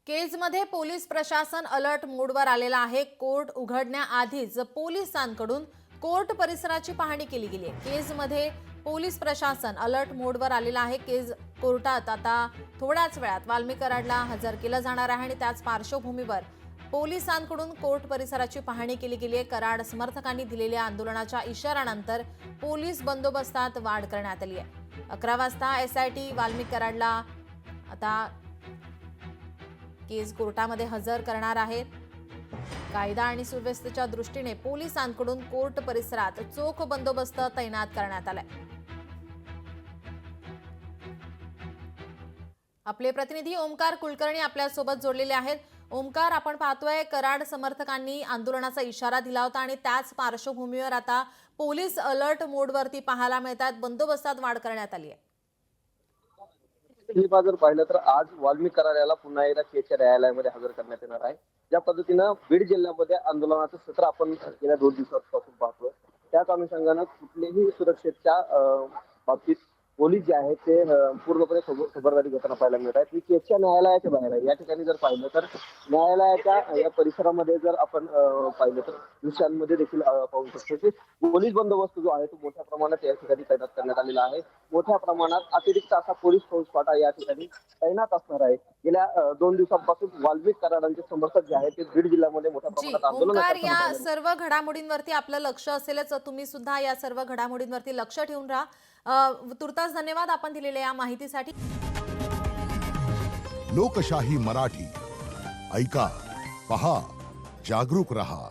केजमध्ये police प्रशासन alert मोडवर आलेला आहे। कोर्ट उघडण्याआधीच पोलिसांकडून कोर्ट परिसराची पाहणी केली गेली आहे। केजमध्ये पोलीस प्रशासन अलर्ट मोडवर आलेला आहे। केज कोर्टात आता थोड्याच वेळात वाल्मिक कराडला हजर केलं जाणार आहे आणि त्याच पार्श्वभूमीवर पोलिसांकडून कोर्ट परिसराची पाहणी केली गेली आहे। कराड समर्थकांनी दिलेल्या आंदोलनाच्या इशाऱ्यानंतर पोलीस बंदोबस्तात वाढ करण्यात आली आहे। 11 वाजता एसआयटी वाल्मिक कराडला आता केस कोर्टामध्ये हजर करणार आहेत। कायदा आणि सुव्यवस्थेच्या दृष्टीने पोलिसांकडून कोर्ट परिसरात चोख बंदोबस्त तैनात करण्यात आलाय। आपले प्रतिनिधी ओमकार कुलकर्णी आपल्या सोबत जोडलेले आहेत। ओमकार, आपण पाहतोय कराड समर्थकांनी आंदोलनाचा इशारा दिला होता आणि त्याच पार्श्वभूमीवर आता पोलीस अलर्ट मोडवरती पाहायला मिळतात, बंदोबस्तात वाढ करण्यात आली आहे। ही बाब जर पाहिलं तर आज वाल्मिक कराड याला पुन्हा एकदा केजच्या न्यायालयामध्ये हजर करण्यात येणार आहे। ज्या पद्धतीनं बीड जिल्ह्यामध्ये आंदोलनाचं सत्र आपण गेल्या 2 दिवसांपासून पाहतोय, त्याच अनुषंगानं कुठल्याही सुरक्षेच्या बाबतीत पोलीस जे आहेत ते पूर्णपणे खबरदारी घेताना पाहायला मिळत आहेत। मी केजच्या न्यायालयाच्या बाहेर आहे। या ठिकाणी जर पाहिलं तर न्यायालयाच्या या परिसरामध्ये जर आपण पाहिलं तर दृश्यांमध्ये देखील पाहू शकतो की पोलीस बंदोबस्त जो आहे तो मोठ्या प्रमाणात या ठिकाणी तैनात करण्यात आलेला आहे। मोठ्या प्रमाणात अतिरिक्त असा पोलीस फौजफाटा या ठिकाणी तैनात असणार आहे। गेल्या 2 दिवसांपासून वाल्मिक कराडांचे समर्थक जे आहेत ते बीड जिल्ह्यामध्ये मोठ्या प्रमाणात आंदोलन ओमकार, करताना या पाहायला मिळाले। सर्व घडामोडींवरती आपलं लक्ष असेलच, तुम्ही सुद्धा या सर्व घडामोडींवरती लक्ष ठेवून राहा। तुर्तास धन्यवाद आपण दिलेल्या या माहितीसाठी। लोकशाही मराठी ऐका, पहा, जागरूक रहा।